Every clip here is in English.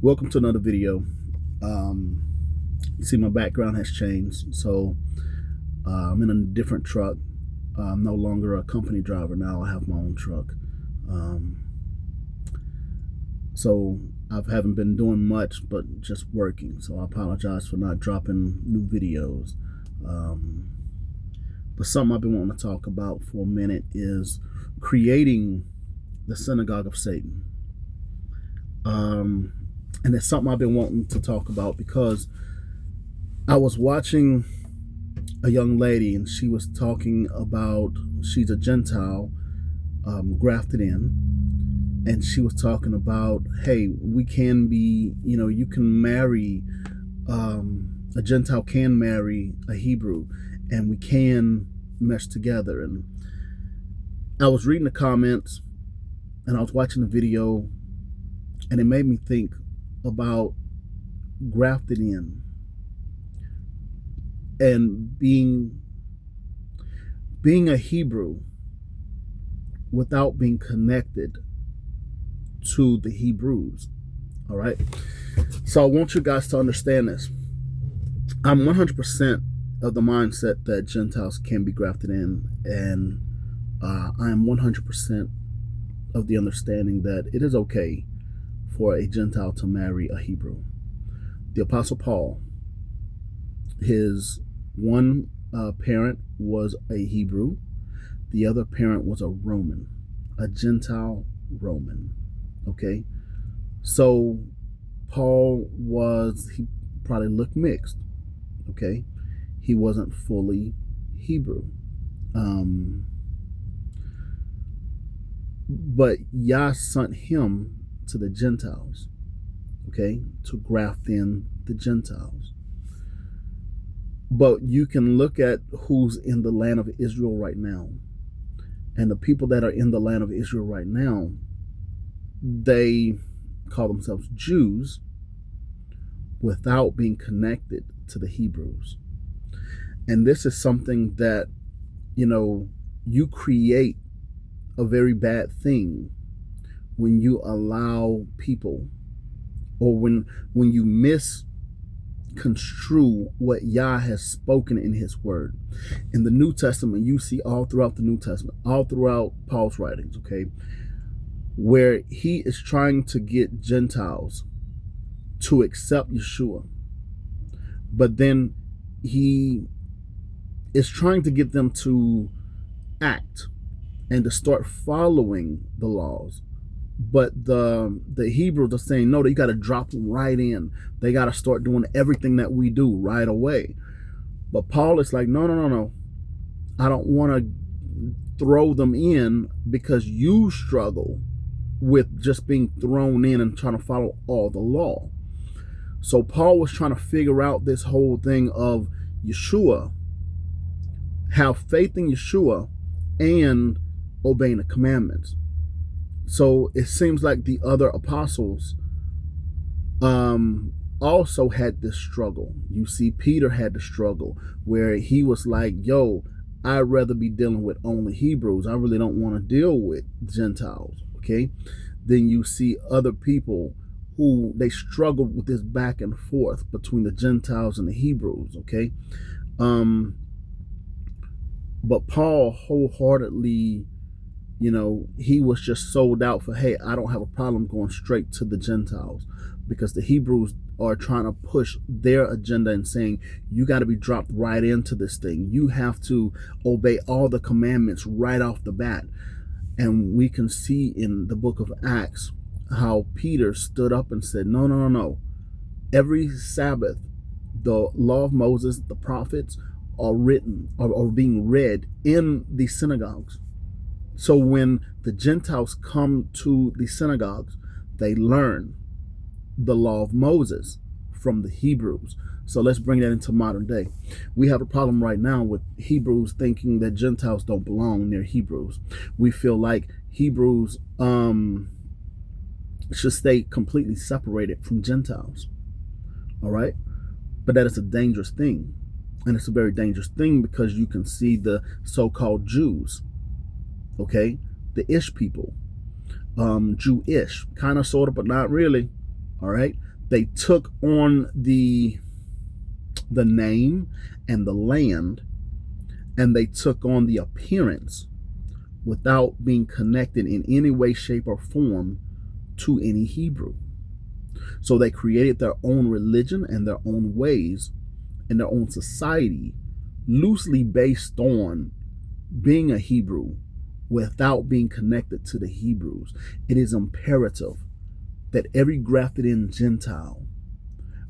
Welcome to another video. You see my background has changed, so I'm in a different truck. I'm no longer a company driver now. I have my own truck. Um, so I haven't been doing much but just working, so I apologize for not dropping new videos. Um, but something I've been wanting to talk about for a minute is creating the synagogue of Satan. And it's something I've been wanting to talk about because I was watching a young lady and she was talking about she's a Gentile, grafted in, and she was talking about, hey, we can be, you can marry, a Gentile can marry a Hebrew, and we can mesh together. And I was reading the comments and I was watching the video, and it made me think about grafted in and being a Hebrew without being connected to the Hebrews. All right. So I want you guys to understand this. I'm 100% of the mindset that Gentiles can be grafted in, and I am 100% of the understanding that it is okay for a Gentile to marry a Hebrew. The Apostle Paul, his one parent was a Hebrew, the other parent was a Roman, a Gentile Roman. Okay, so he probably looked mixed. Okay, he wasn't fully Hebrew. But Yah sent him to the Gentiles, okay, to graft in the Gentiles. But you can look at who's in the land of Israel right now. And the people that are in the land of Israel right now, they call themselves Jews without being connected to the Hebrews. And this is something that, you create a very bad thing when you allow people, or when you misconstrue what Yah has spoken in his word. In the New Testament, you see all throughout the New Testament, all throughout Paul's writings, okay, where he is trying to get Gentiles to accept Yeshua, but then he is trying to get them to act and to start following the laws. But the Hebrews are saying, no, you got to drop them right in. They got to start doing everything that we do right away. But Paul is like, no. I don't want to throw them in because you struggle with just being thrown in and trying to follow all the law. So Paul was trying to figure out this whole thing of Yeshua, have faith in Yeshua and obeying the commandments. So it seems like the other apostles also had this struggle. You see, Peter had the struggle where he was like, yo, I'd rather be dealing with only Hebrews. I really don't want to deal with Gentiles. Okay. Then you see other people who they struggle with this back and forth between the Gentiles and the Hebrews. Okay. But Paul wholeheartedly, he was just sold out for, hey, I don't have a problem going straight to the Gentiles, because the Hebrews are trying to push their agenda and saying, you got to be dropped right into this thing. You have to obey all the commandments right off the bat. And we can see in the book of Acts how Peter stood up and said, no. Every Sabbath, the law of Moses, the prophets are written or being read in the synagogues. So when the Gentiles come to the synagogues, they learn the law of Moses from the Hebrews. So let's bring that into modern day. We have a problem right now with Hebrews thinking that Gentiles don't belong near Hebrews. We feel like Hebrews should stay completely separated from Gentiles. All right? But that is a dangerous thing. And it's a very dangerous thing because you can see the so-called Jews, okay, the Ish people, Jewish, kind of, sort of, but not really. All right. They took on the name and the land, and they took on the appearance without being connected in any way, shape, or form to any Hebrew. So they created their own religion and their own ways and their own society loosely based on being a Hebrew without being connected to the Hebrews. It is imperative that every grafted in Gentile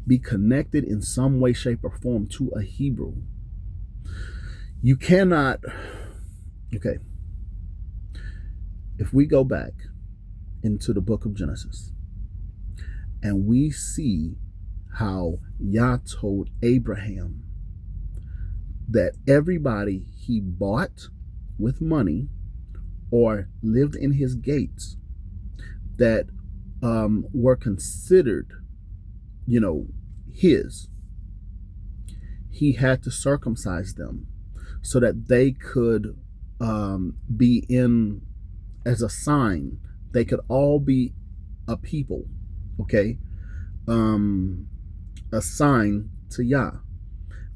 be connected in some way, shape, or form to a Hebrew. You cannot, okay, if we go back into the book of Genesis and we see how Yah told Abraham that everybody he bought with money or lived in his gates that were considered, his, he had to circumcise them so that they could be in as a sign. They could all be a people, okay? A sign to Yah.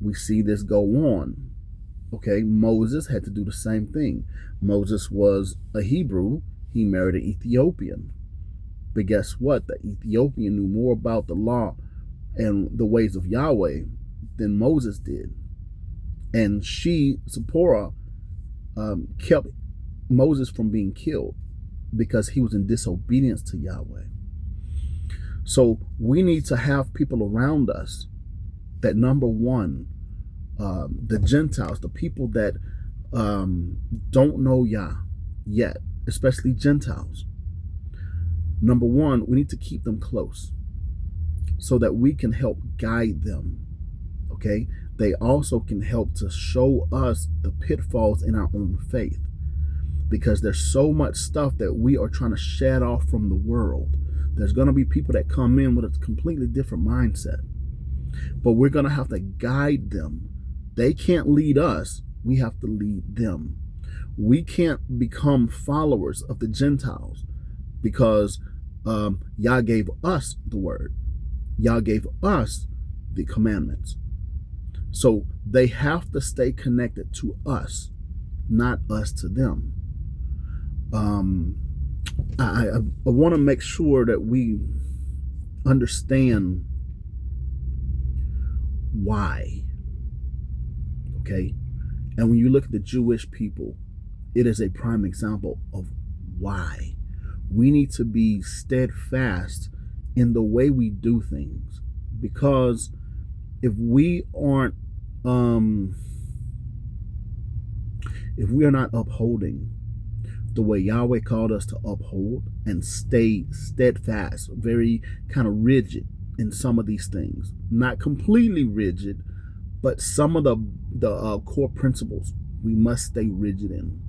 We see this go on, okay? Moses had to do the same thing. Moses was a Hebrew. He married an Ethiopian. But guess what? The Ethiopian knew more about the law and the ways of Yahweh than Moses did. And she, Zipporah, kept Moses from being killed because he was in disobedience to Yahweh. So we need to have people around us that, number one, the Gentiles, the people that don't know Yah yet, especially Gentiles. Number one, we need to keep them close so that we can help guide them, okay? They also can help to show us the pitfalls in our own faith, because there's so much stuff that we are trying to shed off from the world. There's going to be people that come in with a completely different mindset, but we're going to have to guide them. They can't lead us. We have to lead them. We can't become followers of the Gentiles because Yah gave us the word. Yah gave us the commandments. So they have to stay connected to us, not us to them. I want to make sure that we understand why. Okay? And when you look at the Jewish people, it is a prime example of why. We need to be steadfast in the way we do things, because if we are not upholding the way Yahweh called us to uphold and stay steadfast, very kind of rigid in some of these things, not completely rigid, but some of the core principles we must stay rigid in,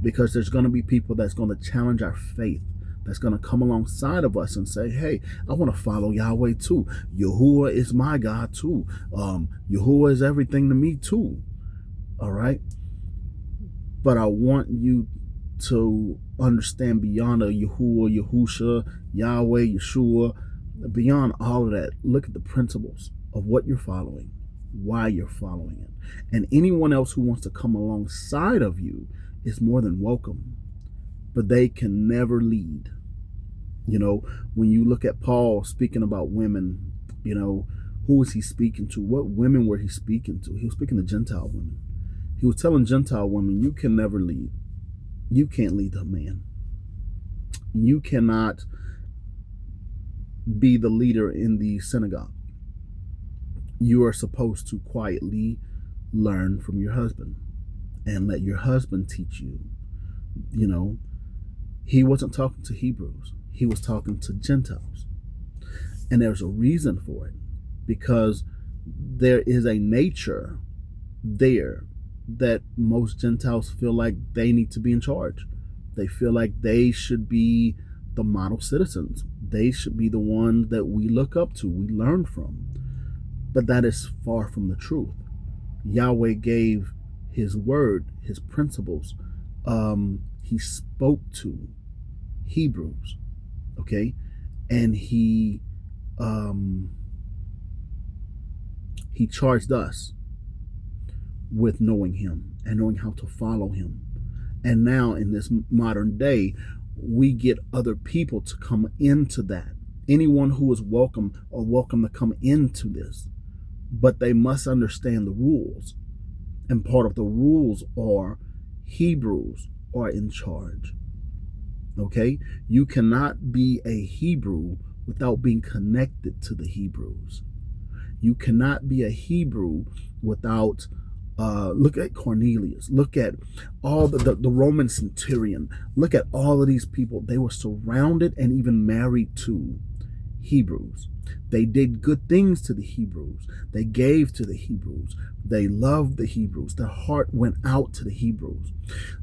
because there's going to be people that's going to challenge our faith, that's going to come alongside of us and say, hey, I want to follow Yahweh too. Yahuwah is my God too. Yahuwah is everything to me too. All right? But I want you to understand beyond a Yahuwah, Yahusha, Yahweh, Yeshua, beyond all of that, look at the principles of what you're following, why you're following it. And anyone else who wants to come alongside of you is more than welcome, but they can never lead. When you look at Paul speaking about women, who was he speaking to? What women were he speaking to? He was speaking to Gentile women. He was telling Gentile women, you can never lead. You can't lead a man. You cannot be the leader in the synagogue. You are supposed to quietly learn from your husband and let your husband teach you. He wasn't talking to Hebrews. He was talking to Gentiles. And there's a reason for it, because there is a nature there that most Gentiles feel like they need to be in charge. They feel like they should be the model citizens. They should be the ones that we look up to, we learn from. But that is far from the truth. Yahweh gave his word, his principles. He spoke to Hebrews, okay? And he um, he charged us with knowing him and knowing how to follow him. And now in this modern day, we get other people to come into that. Anyone who is welcome or welcome to come into this, but they must understand the rules. And part of the rules are Hebrews are in charge. Okay? You cannot be a Hebrew without being connected to the Hebrews. You cannot be a Hebrew without look at Cornelius. Look at all the Roman centurion. Look at all of these people. They were surrounded and even married to Hebrews. They did good things to the Hebrews. They gave to the Hebrews. They loved the Hebrews. Their heart went out to the Hebrews.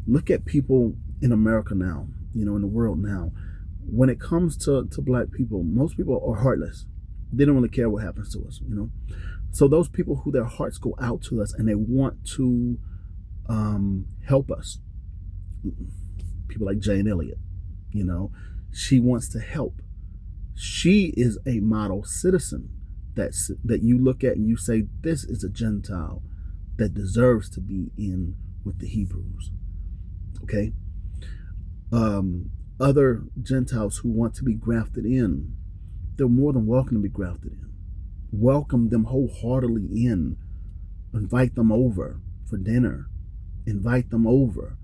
Look at people in America now, in the world now. When it comes to black people, most people are heartless. They don't really care what happens to us, So those people who their hearts go out to us and they want to help us, people like Jane Elliott, she wants to help. She is a model citizen that you look at and you say, this is a Gentile that deserves to be in with the Hebrews. Okay? Other Gentiles who want to be grafted in, they're more than welcome to be grafted in. Welcome them wholeheartedly in. Invite them over for dinner. Invite them over.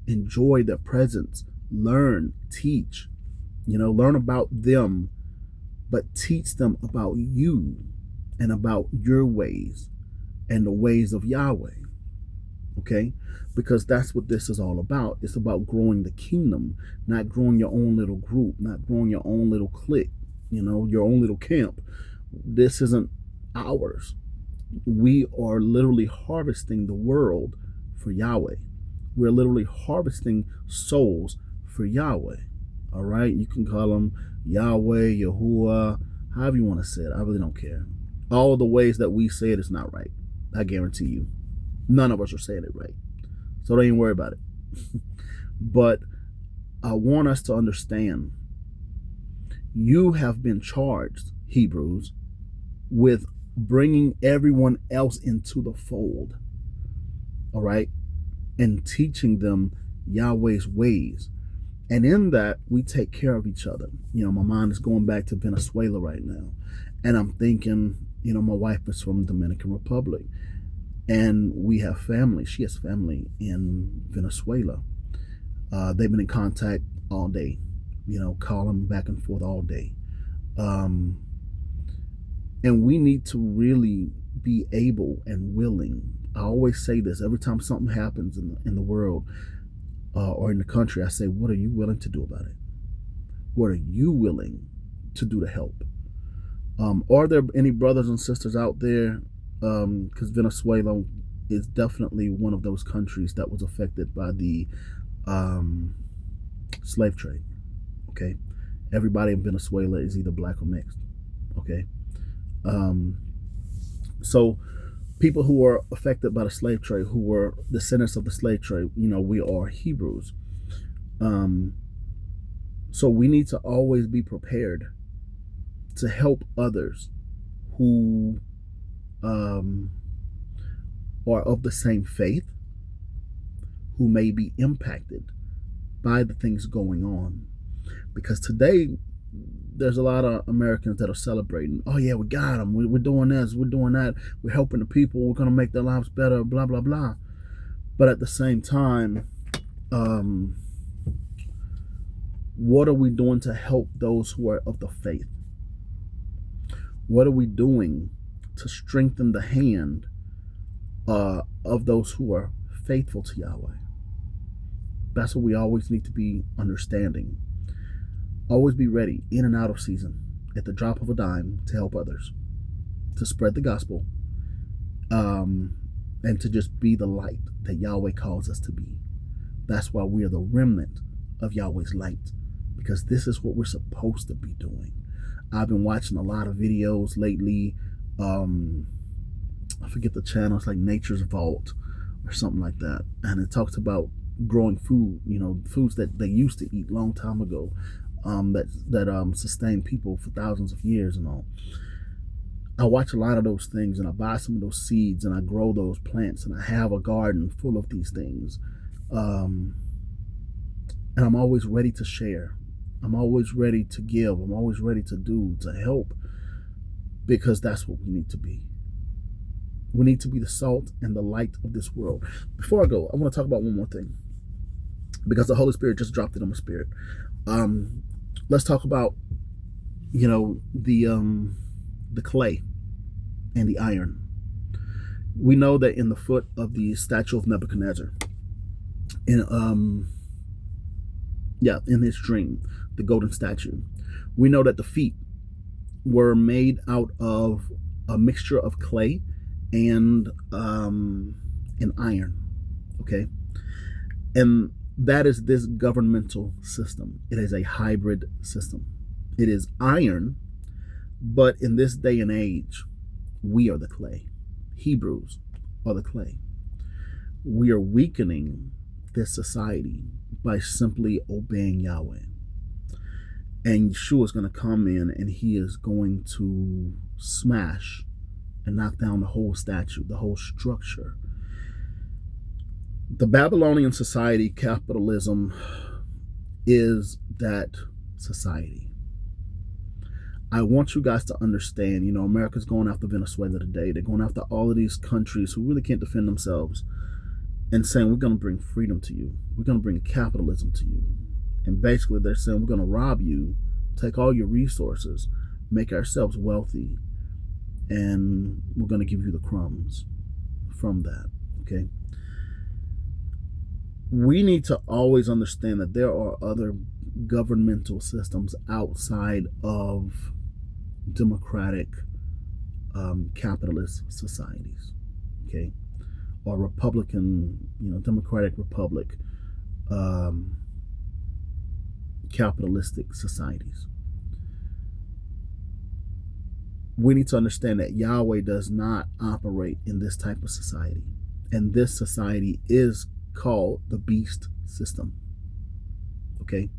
Enjoy their presence. Learn, teach. Learn about them, but teach them about you and about your ways and the ways of Yahweh. Okay? Because that's what this is all about. It's about growing the kingdom, not growing your own little group, not growing your own little clique, your own little camp. This isn't ours. We are literally harvesting the world for Yahweh. We're literally harvesting souls for Yahweh. All right? You can call them Yahweh, Yahuwah, however you want to say it. I really don't care. All the ways that we say it is not right. I guarantee you. None of us are saying it right. So don't even worry about it. But I want us to understand, you have been charged, Hebrews, with bringing everyone else into the fold. All right? And teaching them Yahweh's ways. And in that, we take care of each other. My mind is going back to Venezuela right now. And I'm thinking, my wife is from the Dominican Republic. And we have family. She has family in Venezuela. They've been in contact all day, calling back and forth all day. And we need to really be able and willing. I always say this every time something happens in the world or in the country. I say, what are you willing to do about it? What are you willing to do to help? Are there any brothers and sisters out there? Because Venezuela is definitely one of those countries that was affected by the slave trade. Okay, everybody in Venezuela is either black or mixed. Okay, so people who are affected by the slave trade, who were descendants of the slave trade, we are Hebrews. So we need to always be prepared to help others who are of the same faith, who may be impacted by the things going on. Because today, there's a lot of Americans that are celebrating. Oh yeah, we got them. We're doing this. We're doing that. We're helping the people. We're going to make their lives better, blah, blah, blah. But at the same time, what are we doing to help those who are of the faith? What are we doing to strengthen the hand of those who are faithful to Yahweh? That's what we always need to be understanding. Always be ready, in and out of season, at the drop of a dime, to help others, to spread the gospel, and to just be the light that Yahweh calls us to be. That's why we are the remnant of Yahweh's light, because this is what we're supposed to be doing. I've been watching a lot of videos lately. I forget the channel. It's like Nature's Vault or something like that, and it talks about growing food, foods that they used to eat long time ago. that sustain people for thousands of years and all. I watch a lot of those things, and I buy some of those seeds, and I grow those plants, and I have a garden full of these things. Um, and I'm always ready to share. I'm always ready to give. I'm always ready to help, because that's what we need to be. We need to be the salt and the light of this world. Before I go, I want to talk about one more thing, because the Holy Spirit just dropped it on my spirit. Let's talk about, the clay and the iron. We know that in the foot of the statue of Nebuchadnezzar, in his dream, the golden statue, we know that the feet were made out of a mixture of clay and iron. Okay, and that is this governmental system. It is a hybrid system. It is iron, but in this day and age, we are the clay. Hebrews are the clay. We are weakening this society by simply obeying Yahweh. And Yeshua is going to come in, and he is going to smash and knock down the whole statue, the whole structure. The Babylonian society, capitalism, is that society. I want you guys to understand, America's going after Venezuela today. They're going after all of these countries who really can't defend themselves, and saying, we're going to bring freedom to you. We're going to bring capitalism to you. And basically they're saying, we're going to rob you, take all your resources, make ourselves wealthy, and we're going to give you the crumbs from that. Okay? We need to always understand that there are other governmental systems outside of democratic capitalist societies, okay, or Republican, Democratic Republic capitalistic societies. We need to understand that Yahweh does not operate in this type of society, and this society is called the beast system. Okay,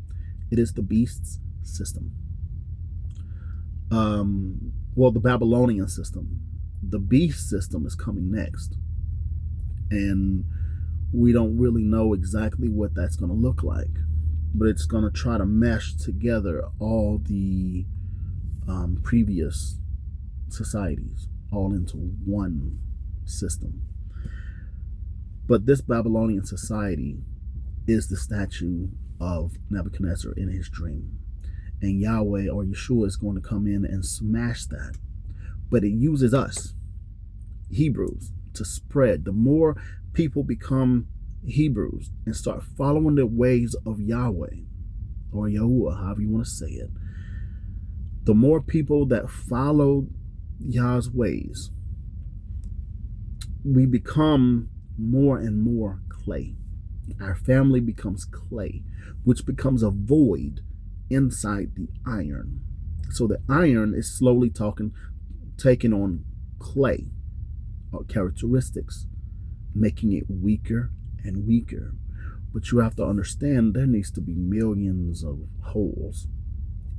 it is the beast's system. The Babylonian system. The beast system is coming next, and we don't really know exactly what that's going to look like, but it's going to try to mesh together all the previous societies all into one system. But this Babylonian society is the statue of Nebuchadnezzar in his dream. And Yahweh or Yeshua is going to come in and smash that. But it uses us, Hebrews, to spread. The more people become Hebrews and start following the ways of Yahweh, or Yahuwah, however you want to say it, the more people that follow Yah's ways, we become more and more clay. Our family becomes clay, which becomes a void inside the iron. So the iron is slowly taking on clay or characteristics, making it weaker and weaker. But you have to understand there needs to be millions of holes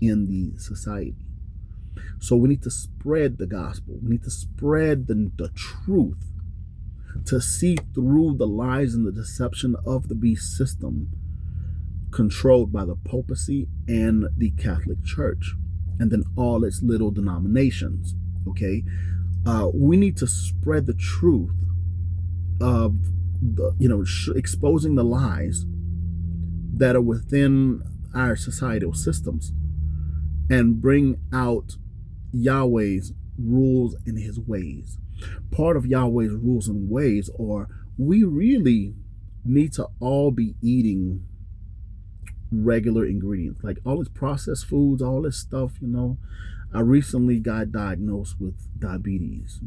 in the society. So we need to spread the gospel. We need to spread the truth, to see through the lies and the deception of the beast system controlled by the papacy and the Catholic Church, and then all its little denominations. Okay, we need to spread the truth of exposing the lies that are within our societal systems, and bring out Yahweh's rules and his ways. Part of Yahweh's rules and ways are we really need to all be eating regular ingredients, like all this processed foods, all this stuff. I recently got diagnosed with diabetes,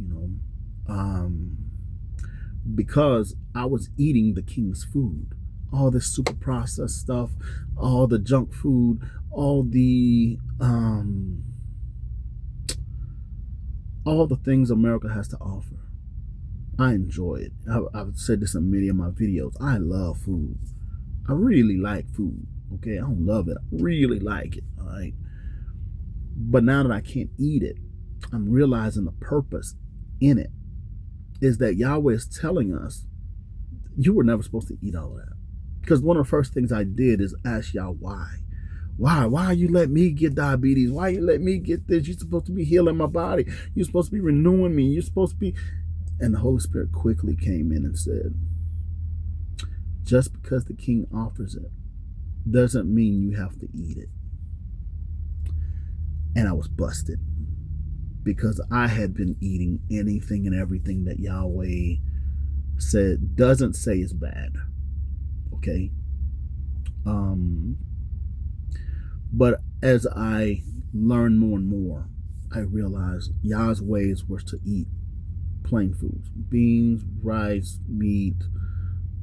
because I was eating the king's food, all this super processed stuff, all the junk food, all the things America has to offer. I enjoy it. I've said this in many of my videos. I love food. I really like food. Okay, I don't love it. I really like it. All right. But now that I can't eat it, I'm realizing the purpose in it is that Yahweh is telling us you were never supposed to eat all of that. Because one of the first things I did is ask Yah why. Why you let me get diabetes? Why you let me get this? You're supposed to be healing my body. You're supposed to be renewing me. You're supposed to be. And the Holy Spirit quickly came in and said, just because the king offers it doesn't mean you have to eat it. And I was busted because I had been eating anything and everything that Yahweh doesn't say is bad. Okay. But as I learned more and more, I realized Yah's ways were to eat plain foods, beans, rice, meat,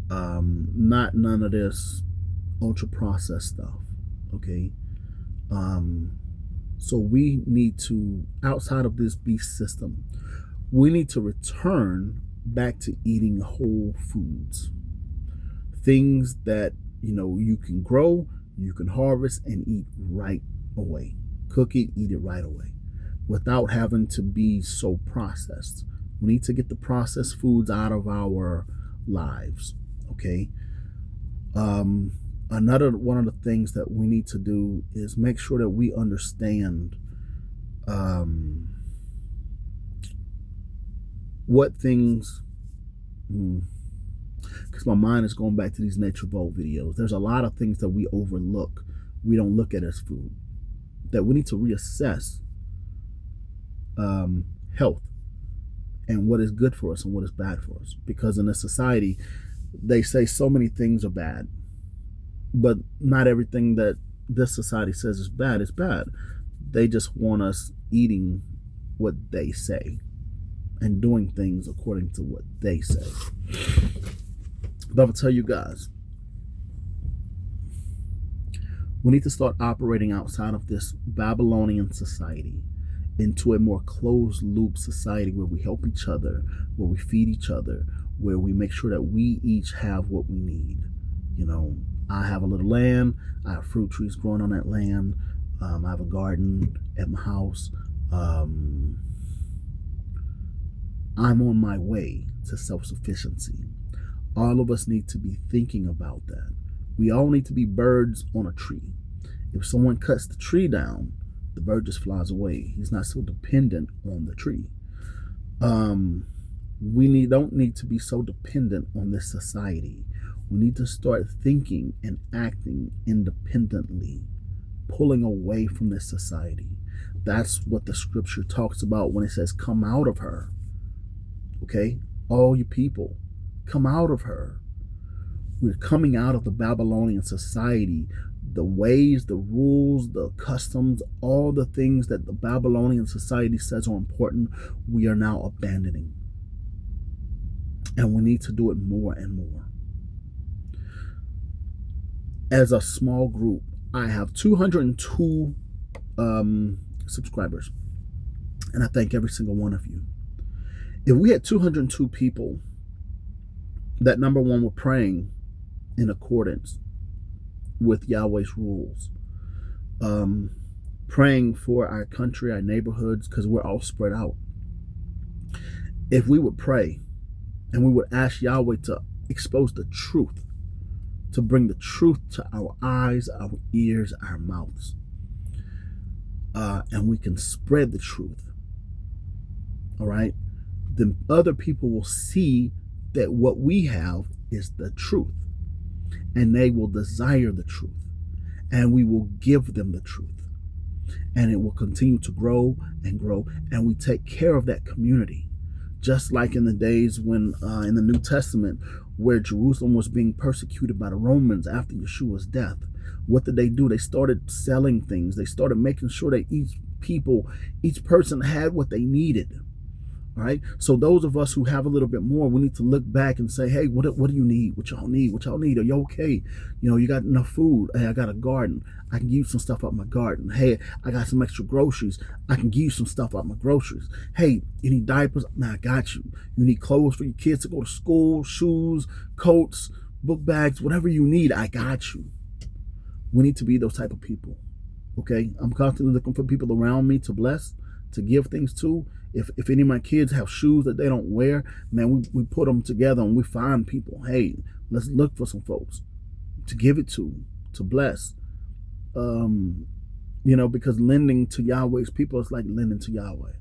not none of this ultra processed stuff. Okay. So we need to, outside of this beast system, we need to return back to eating whole foods, things that you can grow, you can harvest and eat right away. Cook it, eat it right away, without having to be so processed. We need to get the processed foods out of our lives. Okay. Another one of the things that we need to do is make sure that we understand what things, because my mind is going back to these Nature Vault videos. There's a lot of things that we overlook, we don't look at as food, that we need to reassess health and what is good for us and what is bad for us. Because in this society, they say so many things are bad, but not everything that this society says is bad is bad. They just want us eating what they say and doing things according to what they say. But I'll tell you guys, we need to start operating outside of this Babylonian society into a more closed loop society where we help each other, where we feed each other, where we make sure that we each have what we need. I have a little land. I have fruit trees growing on that land. I have a garden at my house. I'm on my way to self-sufficiency. All of us need to be thinking about that. We all need to be birds on a tree. If someone cuts the tree down, the bird just flies away. He's not so dependent on the tree. We don't need to be so dependent on this society. We need to start thinking and acting independently, pulling away from this society. That's what the scripture talks about when it says, come out of her. Okay? All you people, come out of her. We're coming out of the Babylonian society. The ways, the rules, the customs, all the things that the Babylonian society says are important, we are now abandoning. And we need to do it more and more. As a small group, I have 202 subscribers. And I thank every single one of you. If we had 202 people that, number one, were praying in accordance with Yahweh's rules, praying for our country, our neighborhoods, because we're all spread out. If we would pray and we would ask Yahweh to expose the truth, to bring the truth to our eyes, our ears, our mouths, and we can spread the truth, all right, then other people will see that what we have is the truth, and they will desire the truth, and we will give them the truth, and it will continue to grow and grow, and we take care of that community. Just like in the days when in the New Testament, where Jerusalem was being persecuted by the Romans after Yeshua's death, what did they do? They started selling things. They started making sure that each person had what they needed. All right. So those of us who have a little bit more, we need to look back and say, hey, what do you need? What y'all need? What y'all need? Are you okay? You got enough food? Hey, I got a garden. I can give you some stuff out my garden. Hey, I got some extra groceries. I can give you some stuff out my groceries. Hey, you need diapers? Man, I got you. You need clothes for your kids to go to school, shoes, coats, book bags, whatever you need, I got you. We need to be those type of people. Okay, I'm constantly looking for people around me to bless, to give things to. If any of my kids have shoes that they don't wear, man, we put them together and we find people. Hey, let's look for some folks to give it to bless. Um, because lending to Yahweh's people is like lending to Yahweh.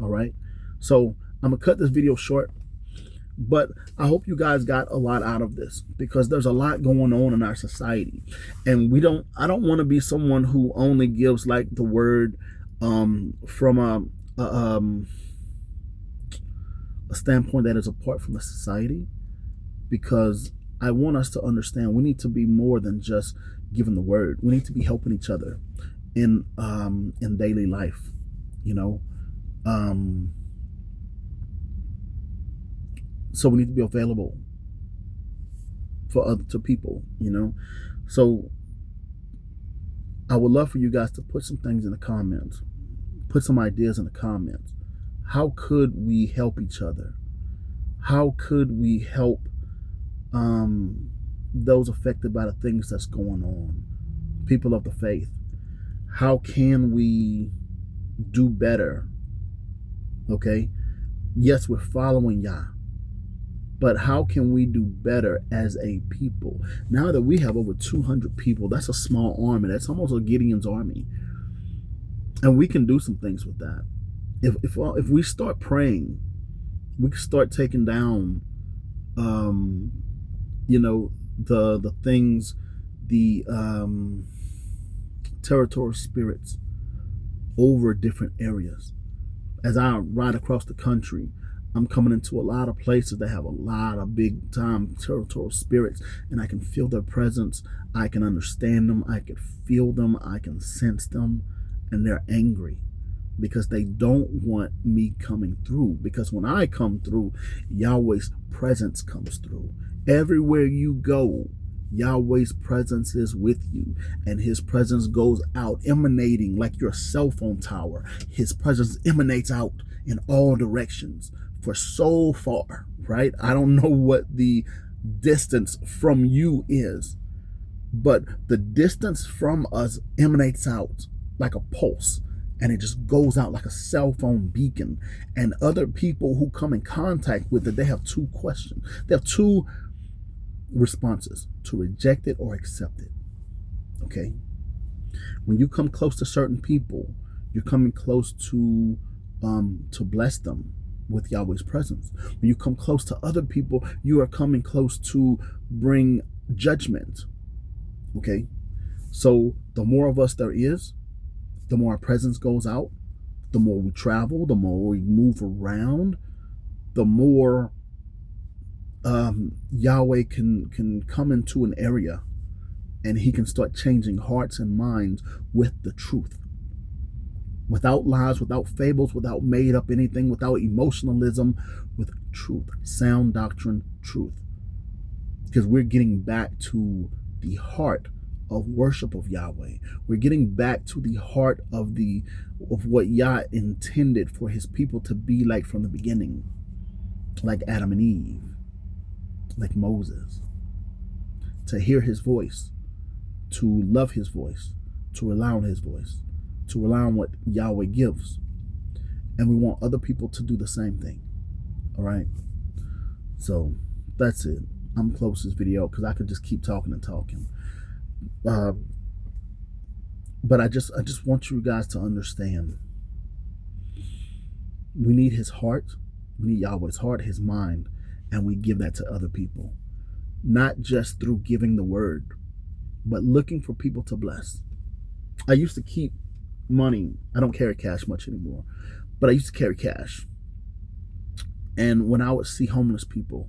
All right. So I'm gonna cut this video short, but I hope you guys got a lot out of this, because there's a lot going on in our society, and I don't want to be someone who only gives like the word from a standpoint that is apart from the society, because I want us to understand we need to be more than just giving the word. We need to be helping each other in daily life, you know. So we need to be available to people, you know. So I would love for you guys to put some things in the comments, put some ideas in the comments. How could we help each other? How could we help those affected by the things that's going on? People of the faith, how can we do better? Okay, yes, we're following Yah, but how can we do better as a people? Now that we have over 200 people, that's a small army. That's almost a Gideon's army, and we can do some things with that. If we start praying, we can start taking down, the things, the territorial spirits over different areas. As I ride across the country, I'm coming into a lot of places that have a lot of big time territorial spirits, and I can feel their presence. I can understand them. I can feel them. I can sense them, and they're angry because they don't want me coming through. Because when I come through, Yahweh's presence comes through. Everywhere you go, Yahweh's presence is with you, and his presence goes out, emanating like your cell phone tower. His presence emanates out in all directions for so far, right? I don't know what the distance from you is, but the distance from us emanates out like a pulse, and it just goes out like a cell phone beacon. And other people who come in contact with it, they have two questions. They have two responses: to reject it or accept it. Okay, when you come close to certain people, you're coming close to bless them with Yahweh's presence. When you come close to other people, you are coming close to bring judgment. Okay, so the more of us there is, the more our presence goes out, the more we travel, the more we move around, the more Yahweh can come into an area, and he can start changing hearts and minds with the truth, without lies, without fables, without made up anything, without emotionalism, with truth, sound doctrine, truth. Because we're getting back to the heart of worship of Yahweh. We're getting back to the heart of what Yah intended for his people to be like from the beginning, like Adam and Eve, like Moses, to hear his voice, to love his voice, to rely on his voice, to rely on what Yahweh gives. And we want other people to do the same thing. All right. So that's it. I'm close to this video because I could just keep talking and talking. But I just want you guys to understand, we need his heart. We need Yahweh's heart, his mind, and we give that to other people, not just through giving the word, but looking for people to bless. I used to keep money. I don't carry cash much anymore, but I used to carry cash. And when I would see homeless people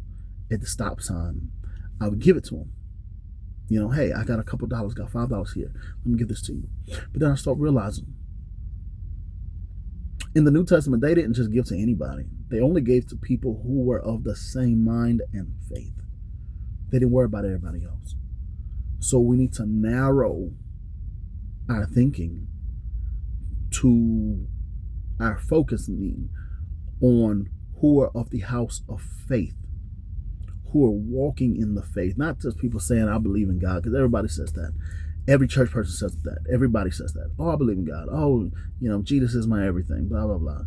at the stop sign, I would give it to them. You know, hey, I got a couple dollars, got $5 here. Let me give this to you. But then I start realizing, in the New Testament, they didn't just give to anybody. They only gave to people who were of the same mind and faith. They didn't worry about everybody else. So we need to narrow our thinking to our focusing on who are of the house of faith, who are walking in the faith. Not just people saying, I believe in God, because everybody says that. Every church person says that. Everybody says that. Oh, I believe in God. Oh, Jesus is my everything. Blah, blah, blah.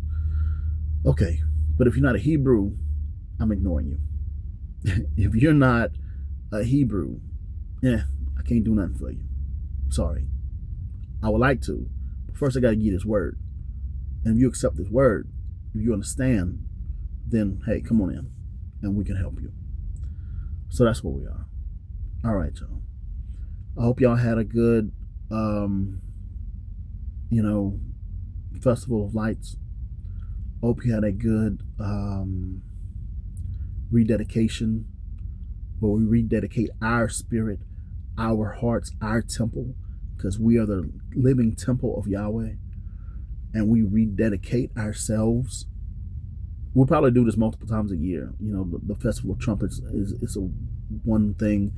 Okay, but if you're not a Hebrew, I'm ignoring you. If you're not a Hebrew, I can't do nothing for you. Sorry. I would like to, but first I got to give you this word. And if you accept this word, if you understand, then hey, come on in and we can help you. So that's where we are. All right, y'all. I hope y'all had a good, Festival of Lights. Hope you had a good rededication where we rededicate our spirit, our hearts, our temple, because we are the living temple of Yahweh, and we rededicate ourselves. We'll probably do this multiple times a year. The Festival of Trumpets is a one thing.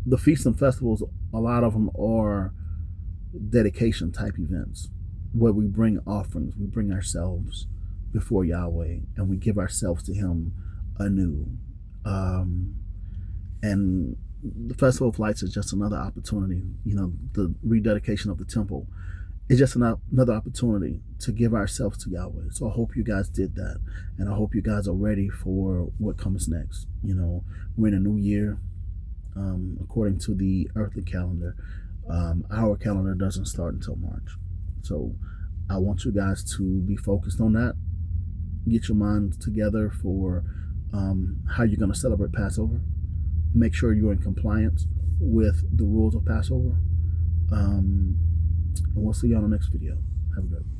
The feasts and festivals, a lot of them are dedication type events where we bring offerings, we bring ourselves before Yahweh, and we give ourselves to Him anew. And the Festival of Lights is just another opportunity. The rededication of the temple is just another opportunity to give ourselves to Yahweh. So I hope you guys did that, and I hope you guys are ready for what comes next. We're in a new year, according to the earthly calendar. Our calendar doesn't start until March. So I want you guys to be focused on that. Get your minds together for how you're going to celebrate Passover. Make sure you're in compliance with the rules of Passover. And we'll see you on the next video. Have a good one.